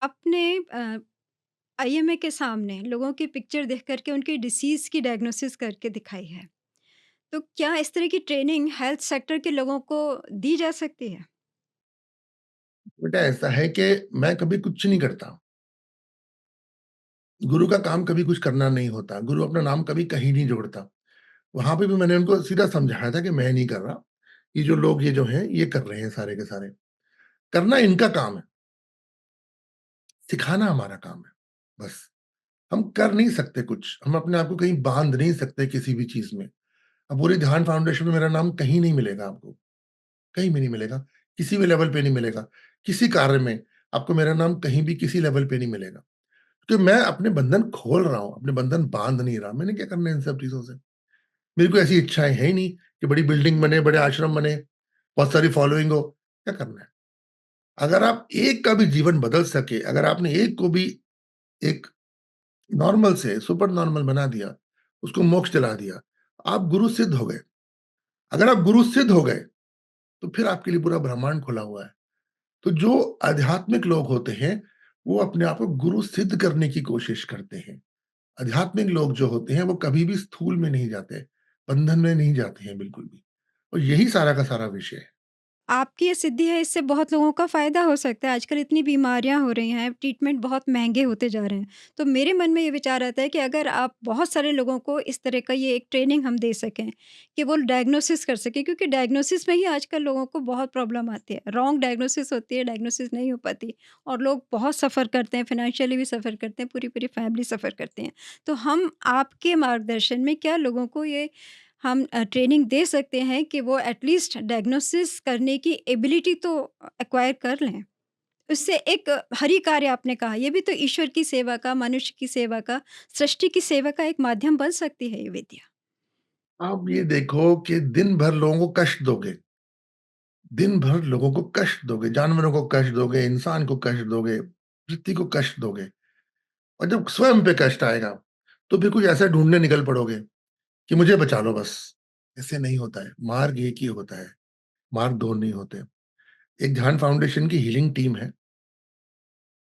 अपने आईएमए के सामने लोगों की पिक्चर देख कर के उनकी डिसीज़ की डायग्नोसिस करके दिखाई है। तो क्या इस तरह की ट्रेनिंग हेल्थ सेक्टर के लोगों को दी जा सकती है? बेटा ऐसा है कि मैं कभी कुछ नहीं करता। गुरु का काम कभी कुछ करना नहीं होता। गुरु अपना नाम कभी कहीं नहीं जोड़ता। वहाँ पे भी मैंने उनको सीधा समझाया था कि मैं नहीं कर रहा। ये जो लोग ये जो हैं, ये कर रहे हैं सारे के सारे। करना इनका काम है, सिखाना हमारा काम है, बस। हम कर नहीं सकते कुछ, हम अपने आप को कहीं बाँध नहीं सकते किसी भी चीज़ में। अब पूरे ध्यान फाउंडेशन में मेरा नाम कहीं नहीं मिलेगा आपको, कहीं भी नहीं मिलेगा, किसी भी लेवल पे नहीं मिलेगा। किसी कार्य में आपको मेरा नाम कहीं भी किसी लेवल पे नहीं मिलेगा। कि मैं अपने बंधन खोल रहा हूँ, अपने बंधन बाँध नहीं रहा। मैंने क्या करना है इन सब चीज़ों से? मेरी कोई ऐसी इच्छाएँ है ही नहीं कि बड़ी बिल्डिंग बने, बड़े आश्रम बने, बहुत सारी फॉलोइंग हो। क्या करना है? अगर आप एक का भी जीवन बदल सके, अगर आपने एक को भी एक नॉर्मल से सुपर नॉर्मल बना दिया, उसको मोक्ष दिला दिया, आप गुरु सिद्ध हो गए। अगर आप गुरु सिद्ध हो गए, तो फिर आपके लिए पूरा ब्रह्मांड खुला हुआ है। तो जो आध्यात्मिक लोग होते हैं, वो अपने आप को गुरु सिद्ध करने की कोशिश करते हैं। आध्यात्मिक लोग जो होते हैं वो कभी भी स्थूल में नहीं जाते, बंधन में नहीं जाते हैं बिल्कुल भी। और यही सारा का सारा विषय है। आपकी ये सिद्धि है, इससे बहुत लोगों का फ़ायदा हो सकता है। आजकल इतनी बीमारियाँ हो रही हैं, ट्रीटमेंट बहुत महँगे होते जा रहे हैं। तो मेरे मन में ये विचार आता है कि अगर आप बहुत सारे लोगों को इस तरह का ये एक ट्रेनिंग हम दे सकें कि वो डायग्नोसिस कर सकें, क्योंकि डायग्नोसिस में ही आजकल लोगों को बहुत प्रॉब्लम आती है। रॉन्ग डायग्नोसिस होती है, डायग्नोसिस नहीं हो पाती और लोग बहुत सफ़र करते हैं, फाइनेंशियली भी सफ़र करते हैं, पूरी-पूरी फैमिली सफ़र करते हैं। तो हम आपके मार्गदर्शन में क्या लोगों को ये हम ट्रेनिंग दे सकते हैं कि वो एटलीस्ट डायग्नोसिस करने की एबिलिटी तो एक्वायर कर लें। उससे एक हरि कार्य आपने कहा, ये भी तो ईश्वर की सेवा का, मनुष्य की सेवा का, सृष्टि की सेवा का एक माध्यम बन सकती है ये विद्या। आप ये देखो कि दिन भर लोगों को कष्ट दोगे, दिन भर लोगों को कष्ट दोगे, जानवरों को कष्ट दोगे, इंसान को कष्ट दोगे, पृथ्वी को कष्ट दोगे और जब स्वयं पे कष्ट आएगा, तो फिर कुछ ऐसा ढूँढने निकल पड़ोगे कि मुझे बचा लो बस। ऐसे नहीं होता है, मार्ग एक ही होता है, मार्ग 2 नहीं होते। एक ध्यान फाउंडेशन की हीलिंग टीम है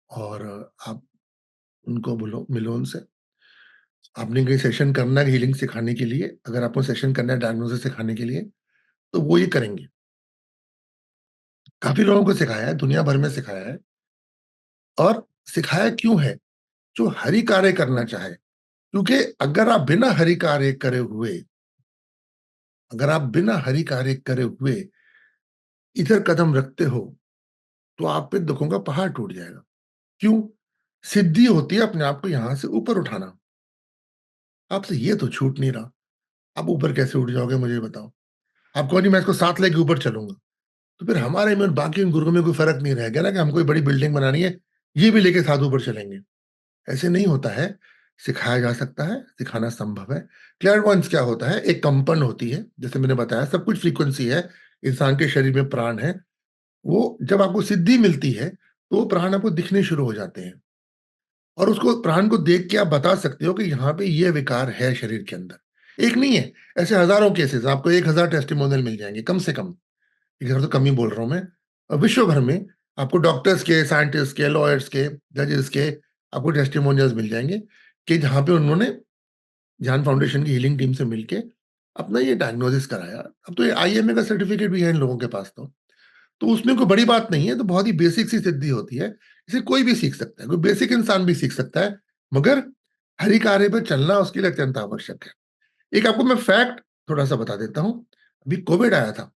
और आप उनको बुलो मिलो उनसे। आपने कोई सेशन करना है हीलिंग सिखाने के लिए, अगर आपको सेशन करना है डायग्नोसिस सिखाने के लिए, तो वो ये करेंगे। काफ़ी लोगों को सिखाया है, दुनिया भर में सिखाया है और सिखाया क्यों है? जो हरि कार्य करना चाहे। क्योंकि अगर आप बिना हरि कार्य करे हुए इधर कदम रखते हो, तो आप पे दुखों का पहाड़ टूट जाएगा। क्यों? सिद्धि होती है अपने आप को यहाँ से ऊपर उठाना। आपसे ये तो छूट नहीं रहा। आप ऊपर कैसे उठ जाओगे मुझे बताओ? आप कहो जी मैं इसको साथ लेके ऊपर चलूँगा। तो फिर हमारे में और बाकी उन गुरुओं में कोई फ़र्क नहीं रह गया ना कि हमको एक बड़ी बिल्डिंग बनानी है, ये भी लेके साथ ऊपर चलेंगे। ऐसे नहीं होता है, सिखाया जा सकता है, सिखाना संभव है। क्लेयरवॉयंस क्या होता है? एक कंपन होती है, जैसे मैंने बताया सब कुछ फ्रीक्वेंसी है, इंसान के शरीर में प्राण है। वो जब आपको सिद्धि मिलती है, तो वो प्राण आपको दिखने शुरू हो जाते हैं और उसको प्राण को देख के आप बता सकते हो कि यहाँ पे ये विकार है शरीर के अंदर। एक नहीं है, ऐसे हज़ारों केसेज़ आपको 1000 टेस्टिमोनियल मिल जाएँगे कम से कम। इधर तो कम ही बोल रहा हूँ मैं। विश्व भर में आपको डॉक्टर्स के, साइंटिस्ट के, लॉयर्स के, जजेस के आपको टेस्टिमोनियल्स मिल जाएँगे कि जहाँ पे उन्होंने ध्यान फाउंडेशन की हीलिंग टीम से मिलके अपना ये डायग्नोसिस कराया। अब तो ये आईएमए का सर्टिफिकेट भी है इन लोगों के पास तो। तो उसमें कोई बड़ी बात नहीं है, तो बहुत ही बेसिक सी सिद्धि होती है। इसे कोई भी सीख सकता है, कोई बेसिक इंसान भी सीख सकता है, मगर हरि कार्य पे चलना उसके लिए अत्यंत आवश्यक है। एक आपको मैं फैक्ट थोड़ा-सा बता देता हूँ। अभी कोविड आया था।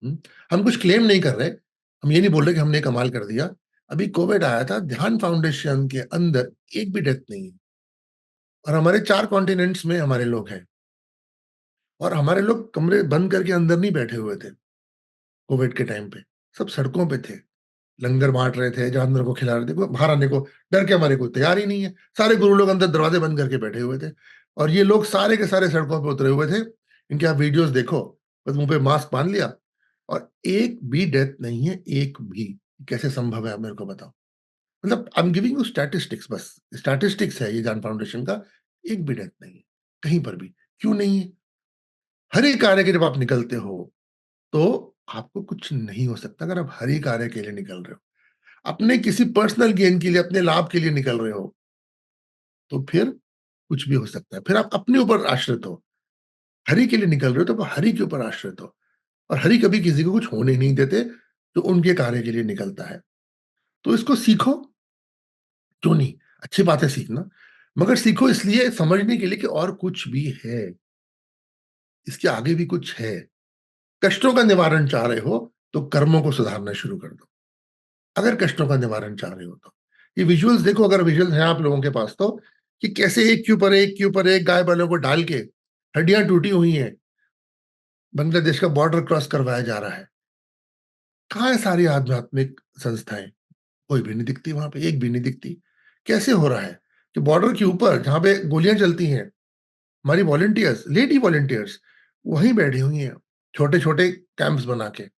हुँ, हम कुछ क्लेम नहीं कर रहे, हम ये नहीं बोल रहे कि हमने कमाल कर दिया। अभी कोविड आया था, ध्यान फाउंडेशन के अंदर एक भी डेथ नहीं है और हमारे 4 कॉन्टिनेंट्स में हमारे लोग हैं और हमारे लोग कमरे बंद करके अंदर नहीं बैठे हुए थे, कोविड के टाइम पे। सब सड़कों पे थे, लंगर बाँट रहे थे, जानवरों को खिला रहे थे, कोई बाहर आने को डर के हमारे कोई तैयार ही नहीं है। सारे गुरु लोग अंदर दरवाज़े बंद करके बैठे हुए थे और ये लोग सारे के सारे सड़कों पे उतरे हुए थे। इनके आप वीडियोज़ देखो, बस मुँह पे मास्क बाँध लिया और एक भी डेथ नहीं है, एक भी। कैसे संभव है आप मेरे को बताओ? मतलब I am giving you statistics बस, स्टैटिस्टिक्स है ये ज्ञान फाउंडेशन का, एक भी डेथ नहीं है, कहीं पर भी। क्यों नहीं है? हर एक कार्य के जब आप निकलते हो, तो आपको कुछ नहीं हो सकता अगर आप हरि कार्य के लिए निकल रहे हो। अपने किसी पर्सनल गेन के लिए, अपने लाभ के लिए निकल रहे हो, तो फिर कुछ भी हो सकता है। फिर आप अपने ऊपर आश्रित हो। हरि के लिए निकल रहे हो, तो आप हरि के ऊपर आश्रित हो। और हरि कभी किसी को कुछ होने नहीं देते, जो उनके कार्य के लिए निकलता है। तो इसको सीखो, क्यों नहीं? अच्छी बात है सीखना, मगर सीखो इसलिए समझने के लिए कि और कुछ भी है, इसके आगे भी कुछ है। कष्टों का निवारण चाह रहे हो, तो कर्मों को सुधारना शुरू कर दो। अगर कष्टों का निवारण चाह रहे हो तो। ये विजुअल्स देखो, अगर विजुअल्स हैं आप लोगों के पास तो, कि कैसे एक के ऊपर एक के ऊपर एक गाय बैलों को डाल के, हड्डियाँ टूटी हुई हैं, बांग्लादेश का बॉर्डर क्रॉस करवाया जा रहा है। कहाँ है सारी आध्यात्मिक संस्थाएँ? कोई भी नहीं दिखती वहाँ पे, एक भी नहीं दिखती। कैसे हो रहा है कि बॉर्डर के ऊपर जहाँ पे गोलियाँ चलती हैं, हमारी वॉलंटियर्स, लेडी वॉलंटियर्स वहीं बैठी हुई हैं, छोटे-छोटे कैंप्स बना के,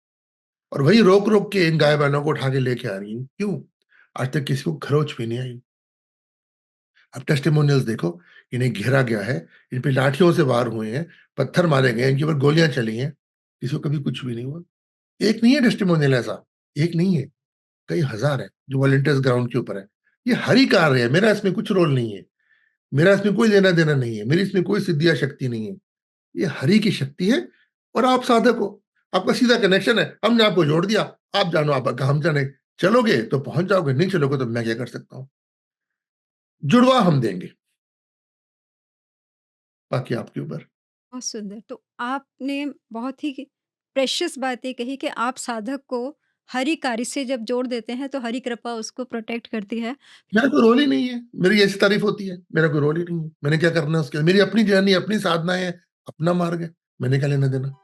और वही रोक-रोक के इन गाय-बैलों को उठा के लेके आ रही हैं। क्यों? आज तक किसी को खरोच भी नहीं आई। अब टेस्टिमोनियल्स देखो, इन्हें घेरा गया है, इन पे लाठियों से वार हुए हैं, पत्थर मारे गए हैं, इनके ऊपर गोलियाँ चली हैं, किसी को कभी कुछ भी नहीं हुआ। एक नहीं है टेस्टिमोनियल ऐसा, एक नहीं है, कई हज़ार हैं, जो वॉलंटियर्स ग्राउंड के ऊपर है। ये हरि कार्य है, मेरा इसमें कुछ रोल नहीं है, मेरा इसमें कोई लेना-देना नहीं है, मेरी इसमें कोई सिद्धि या शक्ति नहीं है। ये हरि की शक्ति है, और आप साधक हो, आपका सीधा कनेक्शन है, हमने आपको जोड़ दिया, आप जानो आप हम जाने, चलोगे तो पहुँच जाओगे, नहीं चलोगे तो मैं क्या कर सकता हूँ? जुड़वा हम देंगे, बाकी आपके ऊपर। बहुत सुंदर। तो आपने बहुत ही प्रेशियस बातें कही कि आप साधक को हरि कार्य से जब जोड़ देते हैं, तो हरि कृपा उसको प्रोटेक्ट करती है। मेरा कोई रोल ही नहीं है, मेरी ऐसी तारीफ होती है, मेरा कोई रोल ही नहीं है, मैंने क्या करना है उसके लिए? मेरी अपनी जर्नी, अपनी साधना है, अपना मार्ग है, मैंने क्या लेना-देना?